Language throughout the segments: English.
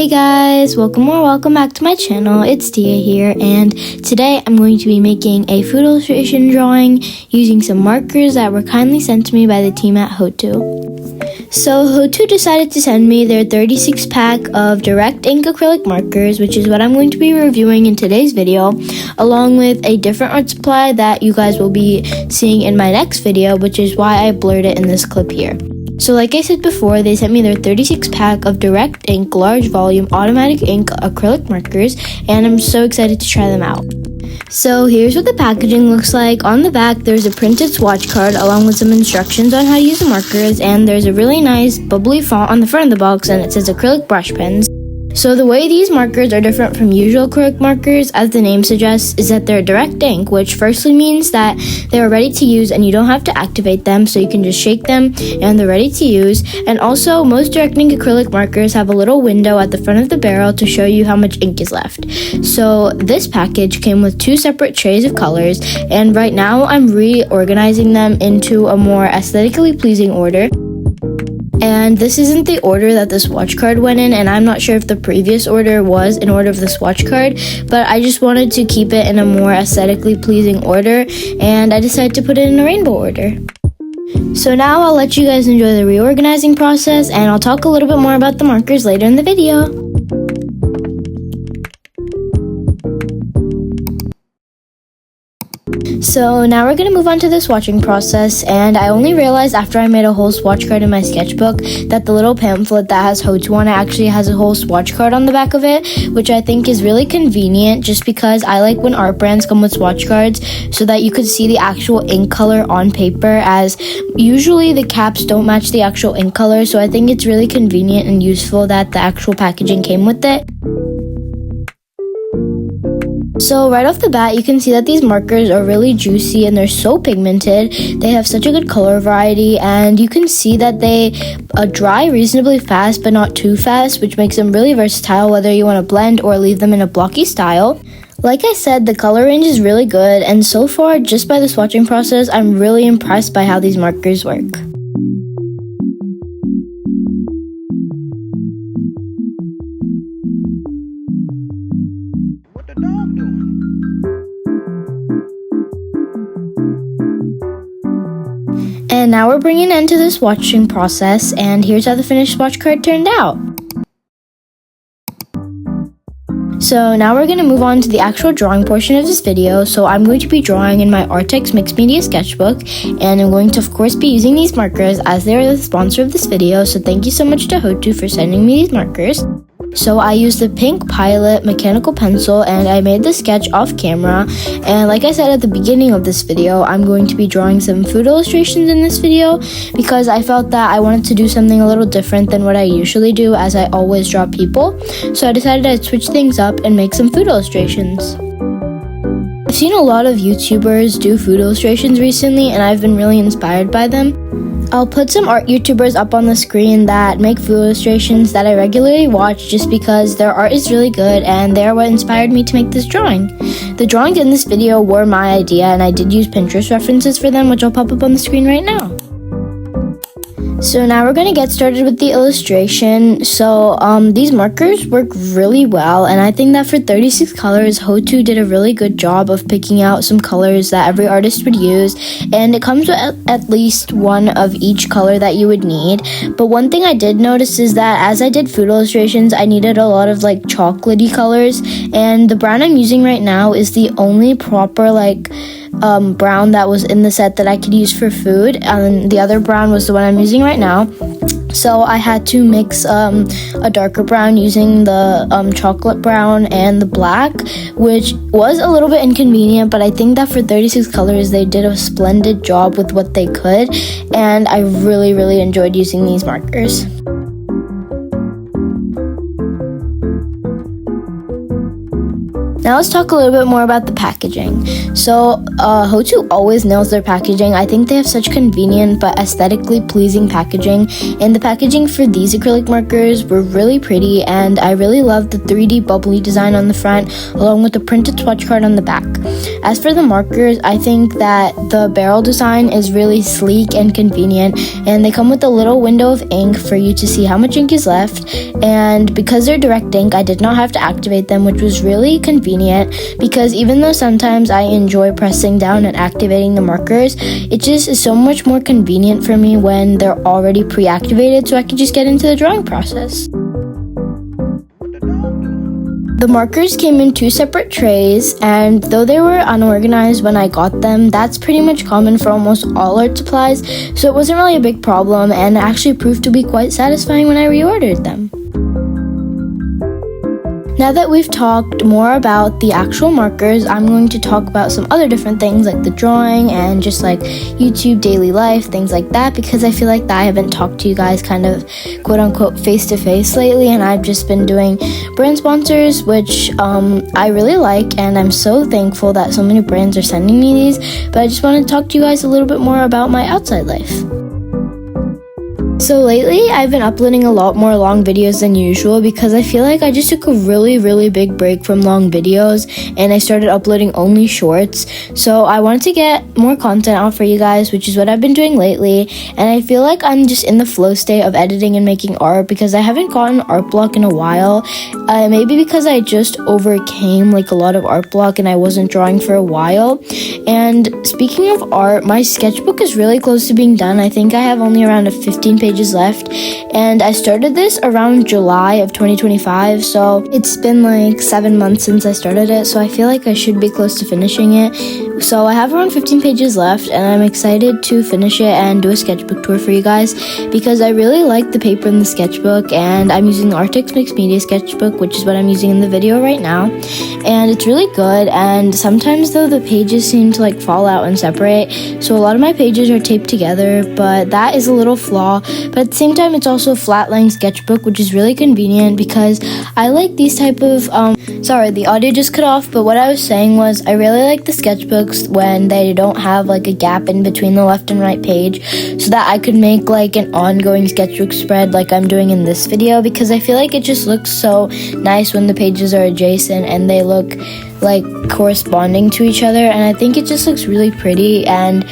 Hey guys, welcome back to my channel. It's Tia here, and today I'm going to be making a food illustration drawing using some markers that were kindly sent to me by the team at Hotu. So Hotu decided to send me their 36 pack of direct ink acrylic markers, which is what I'm going to be reviewing in today's video, along with a different art supply that you guys will be seeing in my next video, which is why I blurred it in this clip here. So like I said before, they sent me their 36 pack of direct ink large volume automatic ink acrylic markers, and I'm so excited to try them out. So here's what the packaging looks like. On the back, there's a printed swatch card along with some instructions on how to use the markers, and there's a really nice bubbly font on the front of the box, and it says acrylic brush pens. So the way these markers are different from usual acrylic markers, as the name suggests, is that they're direct ink, which firstly means that they are ready to use and you don't have to activate them, so you can just shake them and they're ready to use. And also, most direct ink acrylic markers have a little window at the front of the barrel to show you how much ink is left. So this package came with 2 separate trays of colors, and right now I'm reorganizing them into a more aesthetically pleasing order. And this isn't the order that the swatch card went in, and I'm not sure if the previous order was in order of the swatch card, but I just wanted to keep it in a more aesthetically pleasing order, and I decided to put it in a rainbow order. So now I'll let you guys enjoy the reorganizing process, and I'll talk a little bit more about the markers later in the video. So now we're going to move on to the swatching process, and I only realized after I made a whole swatch card in my sketchbook that the little pamphlet that has Hotu on it actually has a whole swatch card on the back of it, which I think is really convenient just because I like when art brands come with swatch cards so that you could see the actual ink color on paper, as usually the caps don't match the actual ink color, so I think it's really convenient and useful that the actual packaging came with it. So right off the bat, you can see that these markers are really juicy and they're so pigmented. They have such a good color variety, and you can see that they dry reasonably fast but not too fast, which makes them really versatile whether you want to blend or leave them in a blocky style. Like I said, the color range is really good, and so far, just by the swatching process, I'm really impressed by how these markers work. And now we're bringing an end to the swatching process, and here's how the finished swatch card turned out. So now we're going to move on to the actual drawing portion of this video. So I'm going to be drawing in my Artex Mixed Media sketchbook, and I'm going to of course be using these markers as they are the sponsor of this video, so thank you so much to Hotu for sending me these markers. So I used the pink Pilot mechanical pencil, and I made the sketch off camera, and like I said at the beginning of this video, I'm going to be drawing some food illustrations in this video because I felt that I wanted to do something a little different than what I usually do, as I always draw people. So I decided I'd switch things up and make some food illustrations. I've seen a lot of YouTubers do food illustrations recently, and I've been really inspired by them. I'll put some art YouTubers up on the screen that make food illustrations that I regularly watch just because their art is really good, and they're what inspired me to make this drawing. The drawings in this video were my idea, and I did use Pinterest references for them, which I'll pop up on the screen right now. So now we're going to get started with the illustration. So these markers work really well, and I think that for 36 colors, Hotu did a really good job of picking out some colors that every artist would use, and it comes with at least one of each color that you would need. But one thing I did notice is that as I did food illustrations, I needed a lot of like chocolatey colors, and the brown I'm using right now is the only proper brown that was in the set that I could use for food, and the other brown was the one I'm using right now. So I had to mix a darker brown using the chocolate brown and the black, which was a little bit inconvenient, but I think that for 36 colors they did a splendid job with what they could, and I really enjoyed using these markers. Now let's talk a little bit more about the packaging. So Hotu always nails their packaging. I think they have such convenient but aesthetically pleasing packaging, and the packaging for these acrylic markers were really pretty, and I really loved the 3D bubbly design on the front along with the printed swatch card on the back. As for the markers, I think that the barrel design is really sleek and convenient, and they come with a little window of ink for you to see how much ink is left, and because they're direct ink, I did not have to activate them, which was really convenient because even though sometimes I enjoy pressing down and activating the markers, it just is so much more convenient for me when they're already pre-activated, so I can just get into the drawing process. The markers came in 2 separate trays, and though they were unorganized when I got them, that's pretty much common for almost all art supplies, so it wasn't really a big problem, and it actually proved to be quite satisfying when I reordered them. Now that we've talked more about the actual markers, I'm going to talk about some other different things like the drawing and just like YouTube daily life, things like that, because I feel like that I haven't talked to you guys kind of quote unquote face to face lately, and I've just been doing brand sponsors, which I really like, and I'm so thankful that so many brands are sending me these, but I just want to talk to you guys a little bit more about my outside life. So lately, I've been uploading a lot more long videos than usual because I feel like I just took a really big break from long videos and I started uploading only shorts. So I wanted to get more content out for you guys, which is what I've been doing lately. And I feel like I'm just in the flow state of editing and making art because I haven't gotten art block in a while. Maybe because I just overcame like a lot of art block and I wasn't drawing for a while. And speaking of art, my sketchbook is really close to being done. I think I have only around 15 pages left, and I started this around July of 2025, so it's been like 7 months since I started it, so I feel like I should be close to finishing it. So I have around 15 pages left, and I'm excited to finish it and do a sketchbook tour for you guys because I really like the paper in the sketchbook, and I'm using the Artix Mixed Media sketchbook, which is what I'm using in the video right now, and it's really good. And sometimes though the pages seem to like fall out and separate, so a lot of my pages are taped together, but that is a little flaw. But at the same time, it's also a flat-lying sketchbook, which is really convenient because I like these type of sorry, the audio just cut off, but what I was saying was I really like the sketchbooks when they don't have like a gap in between the left and right page, so that I could make like an ongoing sketchbook spread like I'm doing in this video, because I feel like it just looks so nice when the pages are adjacent and they look like corresponding to each other, and I think it just looks really pretty. And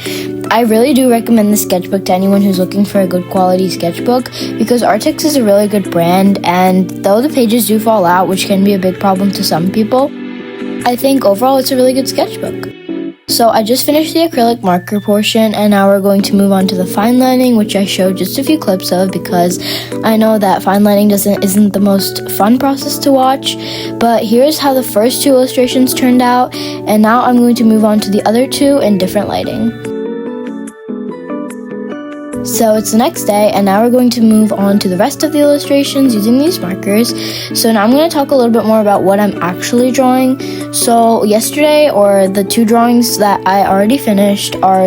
I really do recommend this sketchbook to anyone who's looking for a good quality sketchbook because Artix is a really good brand, and though the pages do fall out, which can be a big problem to some people, I think overall it's a really good sketchbook. So I just finished the acrylic marker portion, and now we're going to move on to the fine lining, which I showed just a few clips of because I know that fine lining isn't the most fun process to watch. But here's how the first 2 illustrations turned out, and now I'm going to move on to the other 2 in different lighting. So it's the next day, and now we're going to move on to the rest of the illustrations using these markers. So now I'm going to talk a little bit more about what I'm actually drawing. So yesterday, or the 2 drawings that I already finished are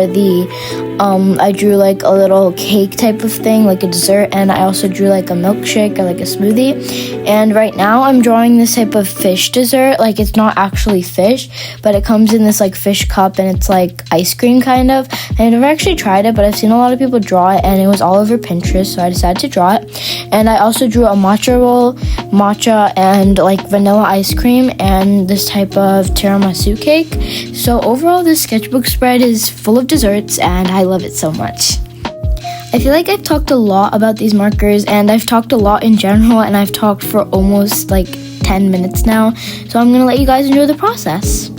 I drew like a little cake type of thing, like a dessert, and I also drew like a milkshake or like a smoothie. And right now I'm drawing this type of fish dessert. Like it's not actually fish, but it comes in this like fish cup, and it's like ice cream kind of. I never actually tried it, but I've seen a lot of people draw it, and it was all over Pinterest, so I decided to draw it. And I also drew a matcha roll, matcha and like vanilla ice cream, and this type of tiramisu cake. So overall, this sketchbook spread is full of desserts, and I love it so much. I feel like I've talked a lot about these markers, and I've talked a lot in general, and I've talked for almost like 10 minutes now, so I'm gonna let you guys enjoy the process.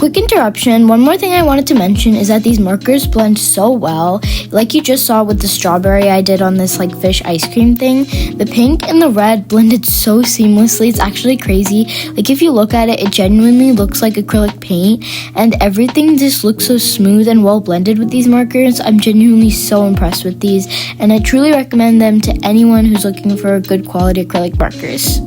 Quick interruption, one more thing I wanted to mention is that these markers blend so well. Like you just saw with the strawberry I did on this like fish ice cream thing, the pink and the red blended so seamlessly, it's actually crazy. Like if you look at it, it genuinely looks like acrylic paint, and everything just looks so smooth and well blended with these markers. I'm genuinely so impressed with these, and I truly recommend them to anyone who's looking for good quality acrylic markers.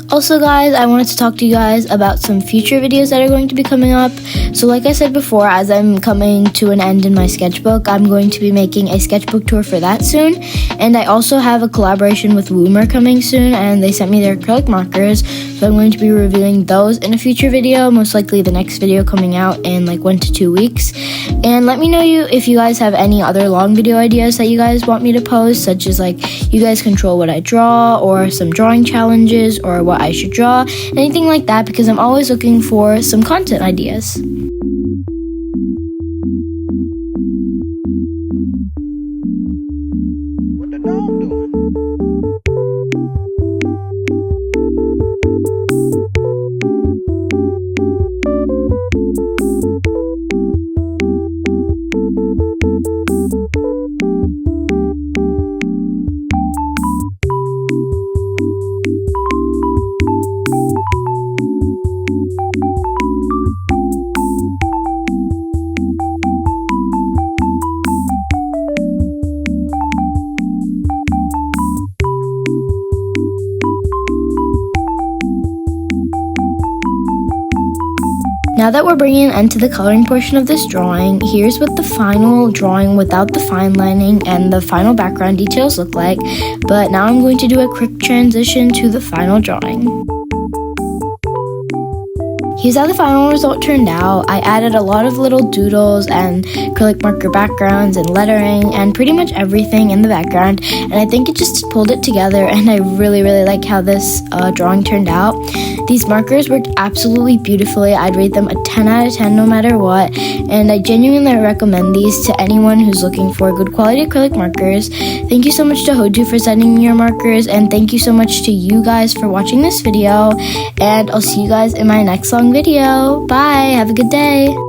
Also guys, I wanted to talk to you guys about some future videos that are going to be coming up. So like I said before, as I'm coming to an end in my sketchbook, I'm going to be making a sketchbook tour for that soon. And I also have a collaboration with Woomer coming soon, and they sent me their acrylic markers. So I'm going to be reviewing those in a future video, most likely the next video coming out in like 1 to 2 weeks. And let me know if you guys have any other long video ideas that you guys want me to post, such as like you guys control what I draw, or some drawing challenges, or what I should draw, anything like that, because I'm always looking for some content ideas. What the dog doing? Now that we're bringing an end to the coloring portion of this drawing, here's what the final drawing without the fine lining and the final background details look like. But now I'm going to do a quick transition to the final drawing. Here's how the final result turned out. I added a lot of little doodles and acrylic marker backgrounds and lettering and pretty much everything in the background, and I think it just pulled it together, and I really like how this drawing turned out. These markers worked absolutely beautifully. I'd rate them a 10 out of 10 no matter what, and I genuinely recommend these to anyone who's looking for good quality acrylic markers. Thank you so much to Hodu for sending me your markers, and thank you so much to you guys for watching this video, and I'll see you guys in my next long video. Bye, have a good day.